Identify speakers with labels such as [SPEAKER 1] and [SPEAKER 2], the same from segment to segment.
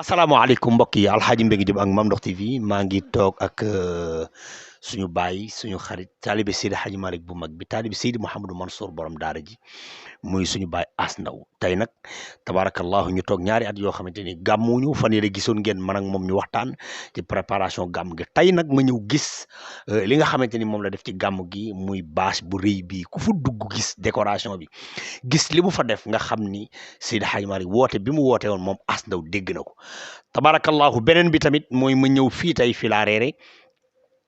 [SPEAKER 1] asalaamaaleykum mbokk yi Alxaaji Mbengue Diop ak Mame Ndokh TV maa ngi toog ak suñu baay suñu xarit taalibe Seydi Hadji Malick bu mag bi taalibe Seydi Mouhamadou Mansour borom daara ji muy suñu baay As Ndaw tey nag tabarakallahu ñu toog ñaari at yoo xamante ni gàmmuñu fan yële gisoon ngeen man ak moom ñu waxtaan ci préparation gàmm gi tey nag ma ñëw gis li nga xamante ni moom la def ci gàmm gi muy bâche bu rëy bii ku fu dugg gis décoration bi gis li mu fa def nga xam ni Seydi Hadji Malick woote bi mu woote woon moom As Ndaw dégg na ko tabarakallahu beneen bi tamit mooy ma ñëw fii tey fi laa reere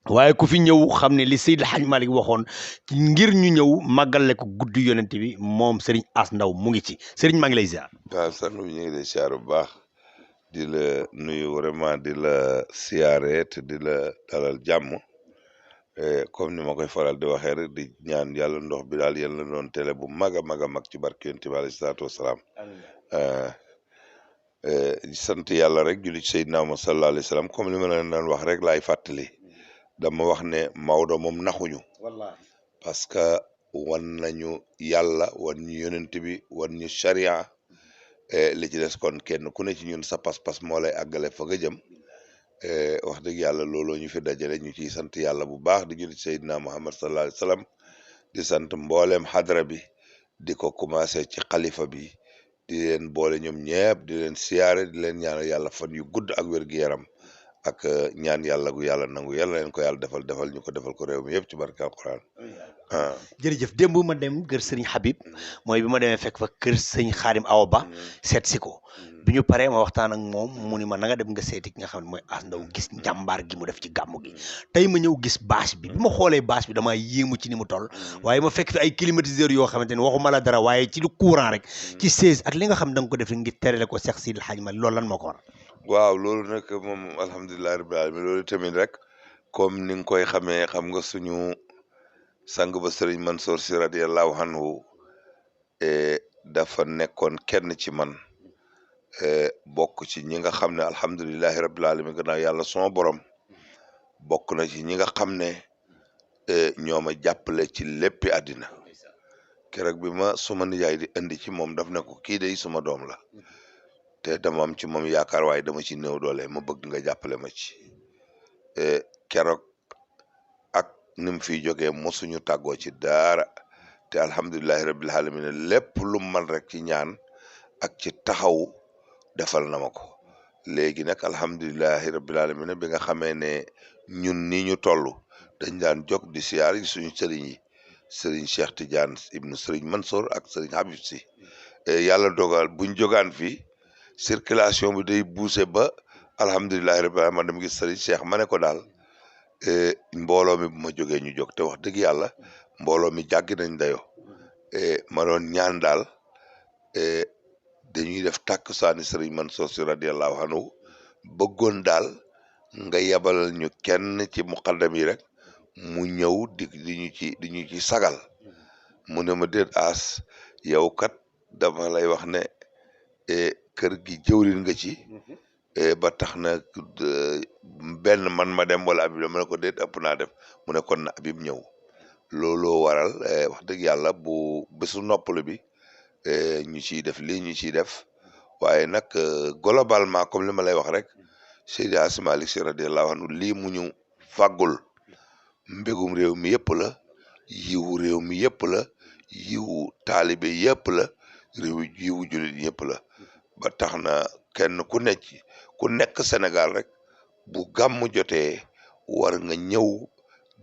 [SPEAKER 1] waaye ku fi ñëw xam ne li Seydi Hadji Malick waxoon ngir ñu ñëw màggale ko guddi yonent bi moom Serigne As Ndaw mu ngi ci Serigne maa ngi lay ziar.
[SPEAKER 2] waaw sant bi ñu ngi lay siyaar bu baax di la nuyu vraiment di la siyaare te di la dalal jàmm comme ni ma koy faral di waxee rek di ñaan yàlla ndox bi daal yàlla na doon télé bu mag a mag a mag ci barke yonent bi alayhi salaatu wasalaam sant yàlla rek julli ci Seydina Muhammad sallallahu alayhi wa sallam comme li ma leen daan wax rek laay fàttali dama wax ne Maodo moom naxuñu parce que wan nañu yàlla wan ñu yonent bi wan ñu charia li ci des kon kenn ku ne ci ñun sa pas-pas moo lay àggale fa nga jëm wax dëgg yàlla looloo ñu fi dajale ñu ciy sant yàlla bu baax di julli ci Seydina Muhammad sallallahu alayhi wa sallam di sant mbooleem xadra bi di ko commencé ci xalifa bi di leen boole ñoom ñëpp di leen siyaare di leen ñaanal yàlla fan yu gudd ak wér-gu-yaram ak ñaan yàlla gu yàlla nangu yàlla leen ko yàlla defal ñu ko defal ko réew mi yëpp ci barke alquran
[SPEAKER 1] jërëjëf démb ma dem kër Serigne Habib mooy bi ma demee fekk fa kër Serigne Khadim Awa Ba seet si ko bi ñu paree ma waxtaan ak moom mu ni ma na nga dem nga seeti ki nga xam ne mooy As Ndaw gis njàmbaar gi mu def ci gàmmu gi tey ma ñëw gis bâche bi ma xoolee bâche bi damaa yéemu ci ni mu toll waaye ma fekk fi ay climatiseurs yoo xamante ni waxuma la dara waaye ci lu courant rek ci 16 ak li nga xam da nga ko def ngir terale ko Cheikh Seydi Hadji Malick loolu lan moo ko war
[SPEAKER 2] waaw loolu nag moom alhamdulillahi rabbil alamin loolu tamit rek comme ni nga koy xamee xam nga suñu sang ba Serigne Mansour Sy radiyallahu anhu dafa nekkoon kenn ci man bokk ci ñi nga xam ne alhamdulillahi rabbil alamin gannaaw yàlla sama borom bokk na ci ñi nga xam ne ñoo ma jàppale ci léppi àddina keroog bi ma suma nijaay di indi ci moom daf ne ko kii day suma doom la te dama am ci moom yaakaar waaye dama ci néew doole ma bëgg nga jàppale ma ci keroog ak ni mu fiy jógee mosuñu tàggoo ci dara te alhamdulillahi rabbil alamin lépp lu man rek ci ñaan ak ci taxaw defal na ma ko léegi nag alhamdulillahi rabbil alamin bi nga xamee ne ñun ni ñu toll dañ daan jóg di siyaar yi suñu sëriñ yi sëriñ Cheikh Tidiane ibnu sëriñ Mansour ak sëriñ Habib Sy yàlla dogal buñ jógaan fii circulation bi day buuse ba alhamdulillahi rabbil alamin man dama gis sëriñ Cheikh ma ne ko daal mbooloo mi bu ma jógee ñu jóg te wax dëgg yàlla mbooloo mi jàggi nañ dayo ma doon ñaan daal dañuy def tàkkusaani sëriñ Mansour Sy radiyallahu anhu bëggoon daal nga yabalal ñu kenn ci muqaddam yi rek mu ñëw di ñu ci sagal mu ne ma déet As yow kat dama lay wax ne kër gi jëwrin nga ci ba tax na benn man ma dem wala Habib dama ne ko déet ëpp naa def mu ne kon na Habib ñëw looloo waral wax dëgg yàlla bu bésu noppalu bi ñu ciy def lii ñu ciy def waaye nag globalement comme li ma lay wax rek Seydi Hadji Malick Sy radiyallahu anhu lii mu ñu fàggul mbégum réew mi yëpp la yiwu réew mi yëpp la yiwu taalibe yëpp la yiwu jullit yëpp la ba tax na kenn ku nekk Sénégal rek bu gàmm jotee war nga ñëw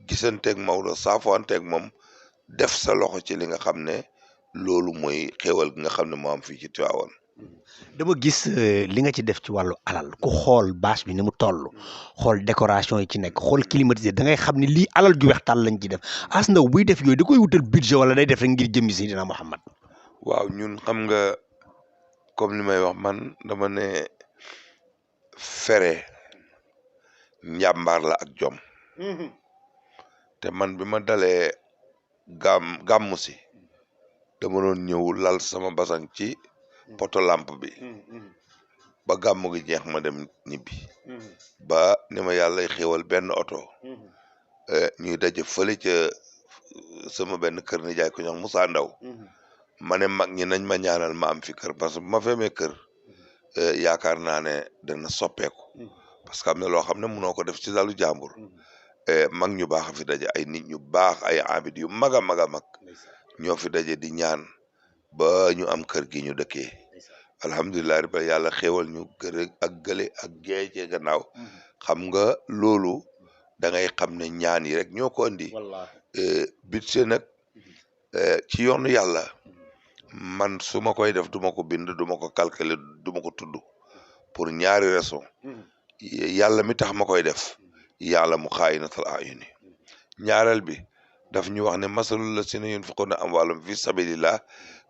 [SPEAKER 2] gisanteeg Maodo saafoanteeg moom def sa loxo ci li nga xam ne loolu mooy xéewal gi nga xam ne moo am fii ci Tivaouane
[SPEAKER 1] dama gis li nga ci def ci wàllu alal ku xool bâche bi ni mu toll xool décoration yi ci nekk xool climatisé da ngay xam ne lii alal ju weex tàll lañ ci def As Ndaw buy def yooyu da koy wutal budget wala day def rek ngir jëmmi Seydina Muhammad
[SPEAKER 2] waaw ñun xam nga comme li may wax man dama ne fere njàmbaar la ak jom te man bi ma dalee gàmmu si dama doon ñëw lal sama basang ci poto lampe bi ba gàmmu gi jeex ma dem ñibbi ba ni ma yàlla xéwal benn oto ñuy daje fële ca sama benn kër ni jaay ko ñox Moussa Ndaw ma ne mag ñi nañ ma ñaanal ma am fi kër parce que bu ma femee kër yaakaar naa ne dana soppeeku parce que am na loo xam ne mënoo ko def ci dalu jàmbur mag ñu baax a fi daje ay nit ñu baax ay abid yu mag a mag a mag ñoo fi daje di ñaan ba ñu am kër gi ñu dëkkee alhamdulilah rabbi yàlla xéewal ñu gërë ak gële ak geecee gannaaw xam nga loolu da ngay xam ne ñaan yi rek ñoo ko andi budget nag ci yoonu yàlla man su ma koy def duma ko bind duma ko calculer duma ko tudd pour ñaari raison yàlla mi tax ma koy def yàlla mu xaayinatal ayuni ñaareel bi daf ñu wax ne masalul la si na yunfiquna amwaalahum fi sabilillah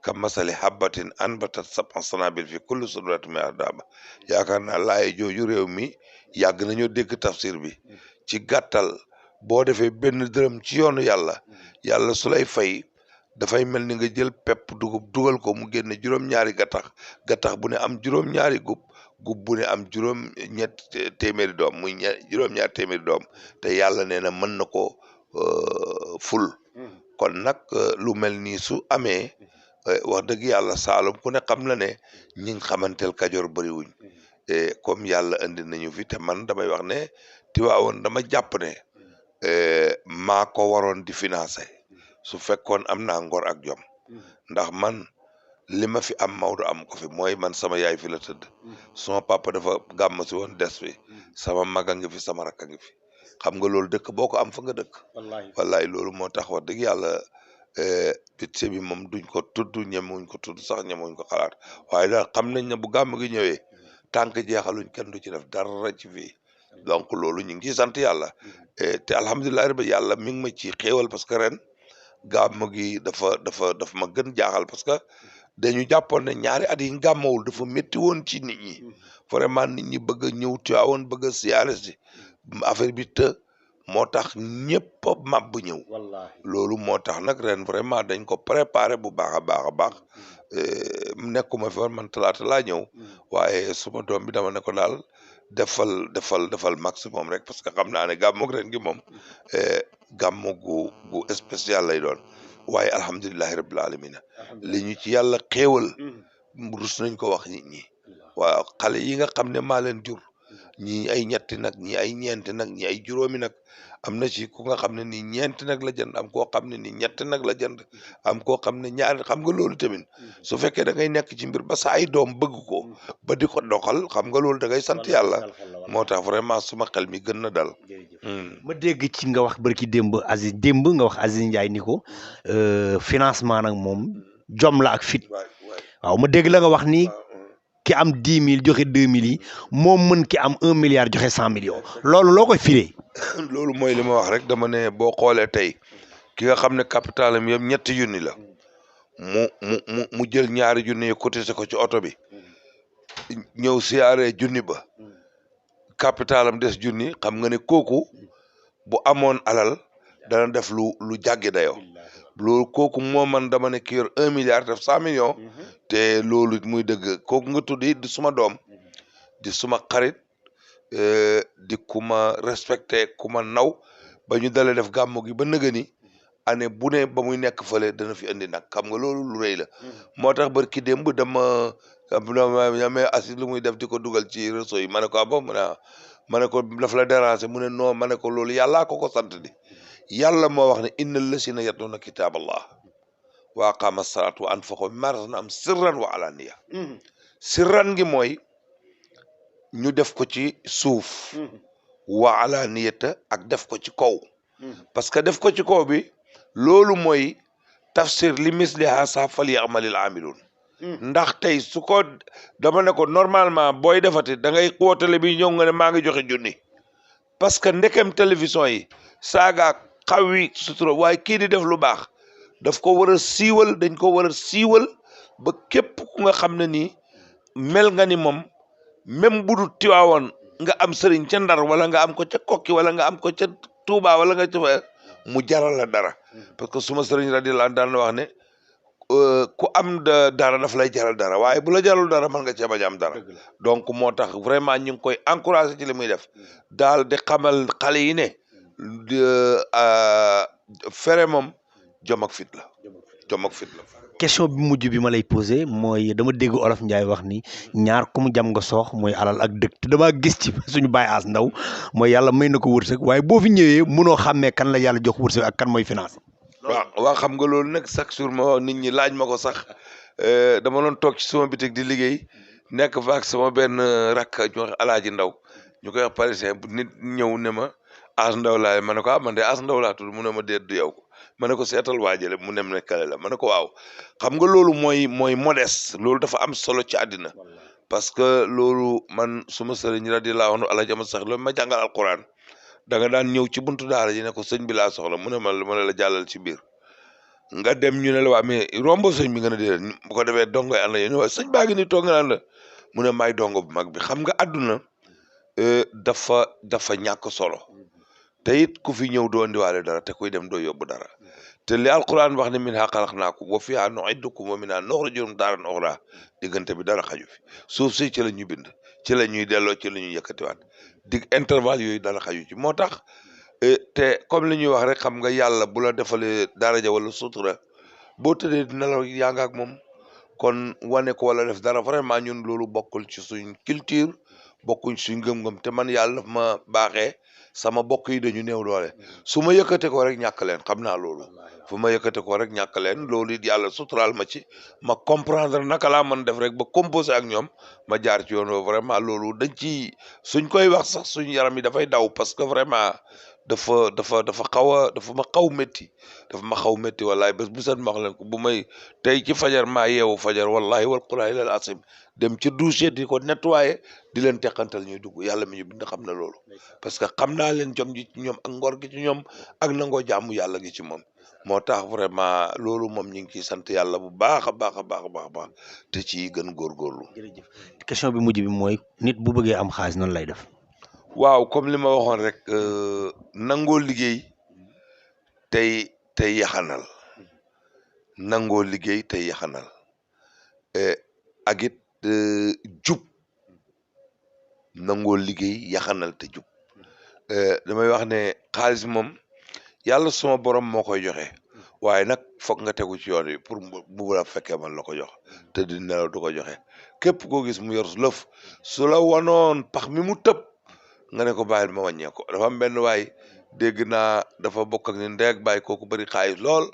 [SPEAKER 2] ka masali habbatin anbatat sab'a sanabil fi kulli sunbulatin mi'atu habba yaakaar naa laaye jooju réew mi yàgg nañoo dégg tafsir bi ci gàttal boo defee benn dërëm ci yoonu yàlla yàlla su lay fay dafay mel ni nga jël pepp dugub dugal ko mu génne juróom-ñaari gattax bu ne am juróom-ñaari gub bu ne am juróom-ñett téeméeri doom muy juróom-ñaari téeméeri doom te yàlla nee na mën na ko ful kon nag lu mel nii su amee wax dëgg yàlla Saalum ku ne xam na ne ñi nga xamanteel Kajoor bëriwuñ comme yàlla indi nañu fi te man damay wax ne Tiwaawoon dama jàpp ne maa ko waroon di financer su fekkoon am naa ngor ak jom ndax man li ma fi am Maodo am ko fi mooy man sama yaay fi la tëdd sama papa dafa gàmm si woon des fi sama mag a ngi fi sama rakk a ngi fi xam nga loolu dëkk boo ko am fa nga dëkk wallahi loolu moo tax wax dëgg yàlla budget bi moom duñ ko tudd ñemewuñ ko tudd sax ñemewuñ ko xalaat waaye daal xam nañ ne bu gàmm gi ñëwee tànk jeexaluñ kenn du ci def dara ci fii donc loolu ñu ngi sant yàlla te alhamdulilah rabbi yàlla mi ngi ma ci xéewal parce que ren gàmm gi dafa ma gën jaaxal parce que dañu jàppoon ne ñaari at yi gàmmawul dafa métti woon ci nit ñi vraiment nit ñi bëgg a ñëw Tiwaawoon bëgg a siyaare si affaire bi moo tax ñëpp a màbb ñëw loolu moo tax nag ren vraiment dañ ko préparé bu baax a baax nekkuma fi woon man talaata laa ñëw waaye suma doom bi dama ne ko daal defal maximum rek parce que xam naa ne gàmmug ren gi moom gàmmu gu spécial lay doon waaye alhamdulilahi rabbil alamina li ñu ci yàlla xéewal rus nañ ko wax nit ñi waaw xale yi nga xam ne maa leen jur ñi ay ñetti nag ñi ay ñeenti nag ñi ay juróomi nag am na ci ku nga xam ne ni ñeenti nag la jënd am koo xam ne ni ñetti nag la jënd am koo xam ne ñaari xam nga loolu tamit su fekkee da ngay nekk ci mbir ba sa ay doom bëgg ko ba di ko doxal xam nga loolu da ngay sant yàlla moo tax vraiment suma xel mi gën na dal
[SPEAKER 1] ma dégg ci nga wax barki démb nga wax Aziz Ndiaye ni ko financement nag moom jom la ak fit waaw ma dégg la nga wax ni ki am 10 000 joxe 2 000 yi moom mën ki am 1 milliard joxe 100 millions loolu loo koy firee.
[SPEAKER 2] loolu mooy li ma wax rek dama ne boo xoolee tey ki nga xam ne capital am yëpp ñetti junni la mu jël ñaari junni yi cotisé ko ci oto bi ñëw siyaare junni ba capital am des junni xam nga ne kooku bu amoon alal dana def lu jàggi dayoo loolu kooku moo man dama ne ki yor 1 milliard def 100 millions te loolu muy dëgg kooku nga tuddi di suma doom di suma xarit di ku ma respecté ku ma naw ba ñu dalee def gàmmu gi ba nëgëni année bu ne ba muy nekk fële dana fi indi nag xam nga loolu lu rëy la moo tax barki démb dama ñamee assis lu muy def di ko dugal ci réseau yi ma ne ko abo ma ne ko daf la déranger mu ne non ma ne ko loolu yàllaa ko sant di yàlla moo wax ne innal lasina yatluuna kitaaballah wa aqaama salaat wa anfaqu mimmaa razaqnaahum sirran wa alaaniya sirran gi mooy ñu def ko ci suuf wa alaaniyata ak def ko ci kaw parce que def ko ci kaw bi loolu mooy tafsir li misli haasa falyamalil aamiluun ndax tey su ko dama ne ko normalement booy defati da ngay wootale bi ñëw nga ne maa ngi joxe junni parce que ndekem télévision yi saagaak xawi sutura waaye kii di def lu baax daf ko war a siiwal dañ ko war a siiwal ba képp ku nga xam ne nii mel nga ni moom même bu du Tiwaawoon nga am sëriñ ca Ndar wala nga am ko ca Kokki wala nga am ko ca Touba wala nga ca mu jaral la dara parce que suma sëriñ radiyallahu anhu daan wax ne ku am dara daf lay jaral dara waaye bu la jarul dara mën nga cee bañ am dara donc moo tax vraiment ñu ngi koy encouragé ci li muy def daal di xamal xale yi ne fere moom jom ak fit la
[SPEAKER 1] question bi mujj bi ma lay posé mooy dama dégg olof Njaay wax ni ñaar ku mu jam nga soox mooy alal ak dëkk te damaa gis ci suñu Baye Ass Ndao mooy yàlla may na ko wërsëg waaye boo fi ñëwee mënoo xàmmee kan la yàlla jox wërsëg ak kan mooy finance.
[SPEAKER 2] waaw xam nga loolu nag chaque jour ma wax nit ñi laaj ma ko sax dama doon toog ci sama bitik di liggéey nekk fa ak sama benn rakk ñu wax Alaaji Ndaw ñu koy wax parisien bu nit ñëw ne ma Ass Ndao laa ma ne ko man de Ass Ndao laa tudd mu ne ma déet du yow ma ne ko seetal waajale mu nem ne kale la ma ne ko waaw xam nga loolu mooy modeste loolu dafa am solo ci àddina parce que loolu man suma sëriñ radiyallahu anhu Alaaji Amadu Sax loolu ma jàngal alquran da nga daan ñëw ci buntu daara ji ne ko sëñ bi laa soxla mu ne ma la jàllal ci biir nga dem ñu ne la waa mais rombo sëñ bi nga ne déedéet bu ko defee dongo yi ànd na yéen waaye sëñ baa ngi ni toog nga naan la mu ne maay dongo bu mag bi xam nga àdduna dafa ñàkk solo te it ku fi ñëw doo indiwaale dara te kuy dem doo yóbbu dara te li alquran wax ne minhaa xalaqnaakum wa fiihaa nu'iidukum wa minhaa nuxrijukum taaratan uxraa diggante bi dara xaju fi suuf si ci la ñu bind ci la ñuy delloo ci la ñuy yëkkatiwaat intervalle yooyu dara xaju ci moo tax te comme li ñuy wax rek xam nga yàlla bu la defalee daraja wala sutura boo tëddee dina la yaa nga ak moom kon wane ko wala def dara vraiment ñun loolu bokkul ci suñ culture bokkuñ suñ ngëm-ngëm te man yàlla daf ma baaxee sama bokk yi dañu néew doole su ma yëkkate ko rek ñàkk leen xam naa loolu fu ma yëkkate ko rek ñàkk leen loolu it yàlla suturaal ma ci ma comprendre naka laa mën def rek ba composé ak ñoom ma jaar ci yoon vraiment loolu dañ ci suñ koy wax sax suñ yaram yi dafay daw parce que vraiment dafa ma xaw métti wallahi bés bu set ma wax leen ko bu may tey ci fajar maa yeewu fajar wallahi wal qur'aani al asim dem ci douche di ko nettoyer di leen teqantal ñuy dugg yàlla mi ñu bind xam na loolu parce que xam naa leen jom ji ci ñoom ak ngor gi ci ñoom ak nangoo jaamu yàlla gi ci moom moo tax vraiment loolu moom ñu ngi ciy sant yàlla bu baax a baax te ci gën góorgóorlu.
[SPEAKER 1] jërëjëf question bi mujj bi mooy nit bu bëggee am xaalis nan lay def.
[SPEAKER 2] waaw comme li ma waxoon rek nangoo liggéey tey yaxanal nangoo liggéey tey yaxanal ak it jub nangoo liggéey yaxanal te jub damay wax ne xaalis moom yàlla suma borom moo koy joxe waaye nag foog nga tegu ci yoon wi pour bu la fekkee man la ko jox te di nelaw du ko joxe képp koo gis mu yor lëf su la wanoon pax mi mu tëb nga ne ko bàyyil ma wàññee ko dafa am benn waay dégg naa dafa bokk ak ni ndey ak bàyyi kooku bëri xaalis lool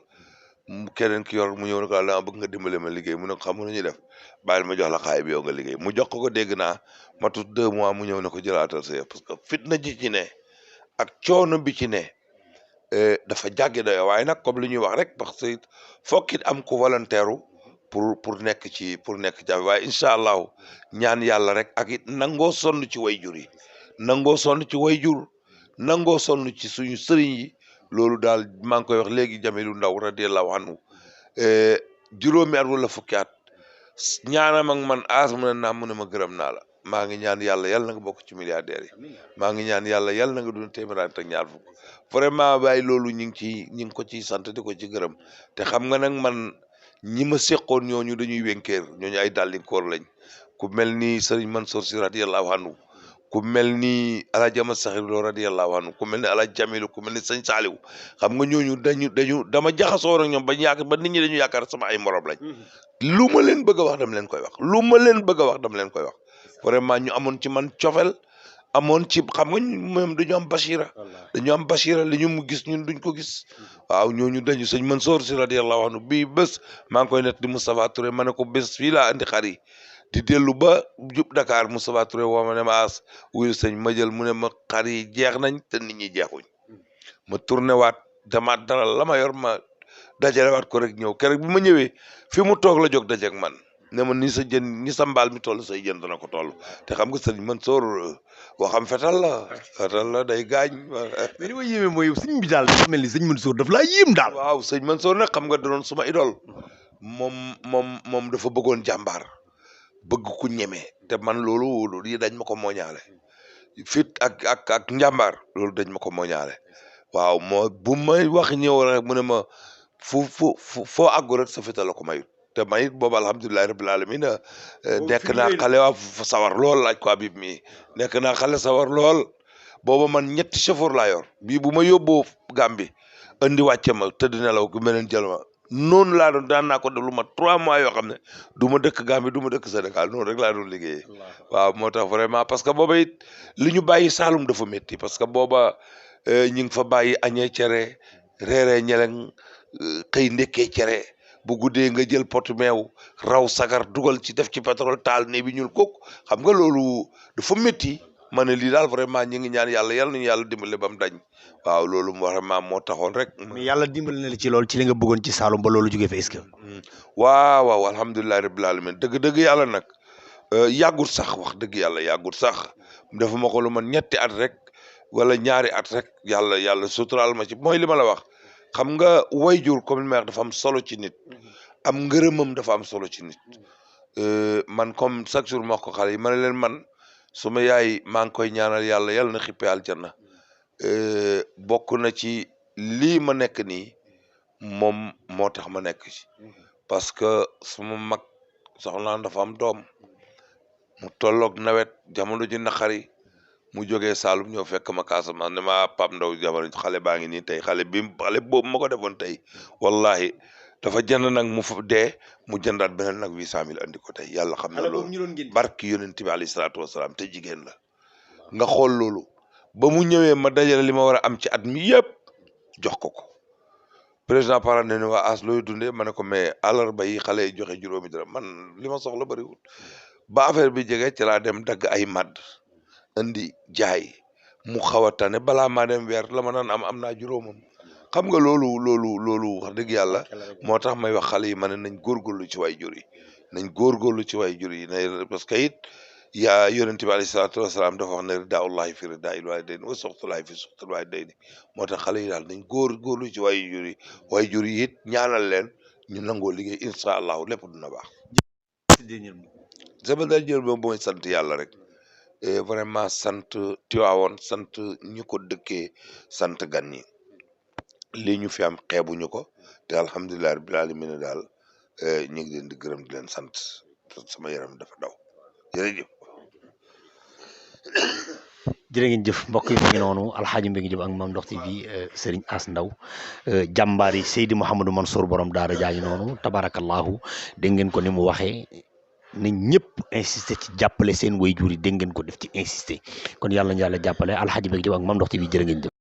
[SPEAKER 2] keneen ki yor mu ñëw ne ko dama bëgg nga dimbale ma liggéey mu ne ko xam nga nu ñuy def bàyyil ma jox la xaalis bi yow nga liggéey mu jox ko dégg naa matut 2 mois mu ñëw ne ko jëlaatal sa yëf parce que fitna ji ci ne ak coono bi ci ne dafa jàggi doyo waaye nag comme li ñuy wax rek parce que fokkit am ko volontaire pour nekk ci waaye incha allahu ñaan yàlla rek ak it nangoo sonn ci way jur yi nangoo sonn ci wayjur nangoo sonn ci suñu sëriñ yi loolu daal maa ngi koy wax léegi Jamilu Ndaw radiyallahu anhu juróomi at wala fukki at ñaanam ak man aas mu ne naa mu ne ma gërëm naa la maa ngi ñaan yàlla yàlla na nga bokk ci milliardaires yi maa ngi ñaan yàlla yàlla na nga dund téeméer ak ñaar fukk vraiment bàyyi loolu ñu ngi ko ciy sant di ko ci gërëm te xam nga nag man ñi ma seqoon ñooñu dañuy wénkeer ñooñu ay dàllinkoor lañ ku mel ni Sëriñ Mansour Si radiyallahu anhu ku mel ni Alaaji Amadu Saxir Lo radiyallahu anhu ku mel ni Alaaji Jamilu ku mel ni Sëñ Saaliw xam nga ñooñu dama jaxasoo ak ñoom ba nit ñi dañu yaakaar sama ay morom lañ lu ma leen bëgg a wax dama leen koy wax vraiment ñu amoon ci man cofel amoon ci xam nga moom dañu am bashira li ñu mu gis ñun duñ ko gis waaw ñooñu dañu Sëñ Mansour Si radiyallahu anhu bii bés maa ngi koy net di Moustapha Touré ma ne ko bés fii laa andi xar yi di dellu ba jub Dakar Moustapha Touré woo ma ne ma as wuyu sëñ ma jël mu ne ma xar yi jeex nañ te nit ñi jeexuñ ma tourné waat damaat dara la ma yor ma dajalewaat ko rek ñëw keroog bi ma ñëwee fi mu toog la jóg dajeeg man ne ma ni sa mbaal mi toll say jën dana ko toll te xam nga sëñ Mansour waxam fetal la day gaañ.
[SPEAKER 1] mais li ma yéeme mooy sëñ bi daal dafa mel ni sëñ Mansour daf laa yéem daal.
[SPEAKER 2] waaw sëñ Mansour nag xam nga da doon suma idole moom dafa bëggoon jàmbaar bëgg ku ñeme te man loolu yi dañ ma ko mooñaale fit ak njàmbaar loolu dañ ma ko mooñaale waaw moo bu may wax ñëw rek mu ne ma foo àggu rek sa fita la ko mayut te mayit boobu alhamdulilahi rabbil alamin nekk naa xale waa sawar lool laaj ko Habib mi nekk naa xale sawar lool booba man 3 chauffeur laa yor bii bu ma yóbboo Gàmbi andi wàcce ma tëdd nelaw ku meneen jël ma noonu laa doon daan naa ko def lu ma 3 mois yoo xam ne du ma dëkk Gambie du ma dëkk Sénégal noonu rek laa doon liggéeyee waaw moo tax vraiment parce que booba it li ñu bàyyi Saalum dafa métti parce que booba ñi ngi fa bàyyi añee cere reeree ñeleng xëy ndekkee cere bu guddee nga jël pot meew raw sagar dugal ci def ci pétrole taal ne bi ñuul kook xam nga loolu dafa métti ma ne lii daal vraiment ñi ngi ñaan yàlla yal nañu yàlla dimbale ba mu dañ waaw loolu vraiment moo taxoon rek.
[SPEAKER 1] mais yàlla dimbali na la ci loolu ci li nga bëggoon ci Saalum ba loolu jógee fa est-ce que.
[SPEAKER 2] waaw waaw alhamdulilah rabbil alamin dëgg-dëgg yàlla nag yàggut sax wax dëgg yàlla yàggut sax dafa ma ko lu man ñetti at rek wala ñaari at rek yàlla suturaal ma ci mooy li ma la wax xam nga wayjur comme li ma wax dafa am solo ci nit am ngërëmam dafa am solo ci nit man comme chaque jour ma wax ko xale yi ma ne leen man suma yaay maa ngi koy ñaanal yàlla na xippee aljanna bokk na ci lii ma nekk nii moom moo tax ma nekk ci parce que suma mag soxnaan dafa am doom mu tolloog nawet jamono ji naqari mu jógee Saalum ñëw fekk ma Casamance ne ma Pape Ndaw jamono xale baa ngi nii tey xale boobu ma ko defoon tey wallahi dafa jënd nag mu fa dee mu jëndaat beneen nag 800,000 andi ko tey yàlla xam na loolu barki yonent bi alayhi salaatu wasalaam te jigéen la nga xool loolu ba mu ñëwee ma dajale li ma war a am ci at mi yëpp jox ko président parent ne waa as looy dundee ma ne ko mais àllarba yi xale yi joxe juróomi dara man li ma soxla bëriwul ba affaire bi jege ci laa dem dagg ay madd indi jaay mu xaw a tane balaa maa dem weer la ma naan am naa juróomam xam nga loolu wax dëgg yàlla moo tax may wax xale yi ma ne nañ góorgóorlu ci way jur yi nañ góorgóorlu ci way jur yi ne parce que it yaa yonent bi alayhi salaatu wasalaam dafa wax ne ridaallahi fi ridaa'il waalidayni wa suxtullahi fi suxtil waalidayni moo tax xale yi daal nañ góorgóorlu ci way jur yi it ñaanal leen ñu nangoo liggéey incha allahu lépp dina baax. sama dernier moom mooy sant yàlla rek vraiment sant Tiwaawoon sant ñu ko dëkkee sant gan ñi lii ñu fi am xeebuñu ko te alhamdulilah rabbil alamin daal ñu ngi leen di gërëm di leen sant sama yaram dafa daw jërëjëf.
[SPEAKER 1] jërë ngeen jëf mbokk yi ngi noonu Alxaaji Mbengue Diop ak Mame Ndokh TV Serigne Ass Ndaw jàmbaar yi Seydi Mouhamadou Mansour borom daara jaañu noonu tabarakallahu dégg ngeen ko ni mu waxee na ñëpp insister ci jàppale seen waajur yi dégg ngeen ko def ci insister kon yàlla na yàlla jàppale Alxaaji Mbengue Diop ak Mame Ndokh TV jërë ngeen jëf.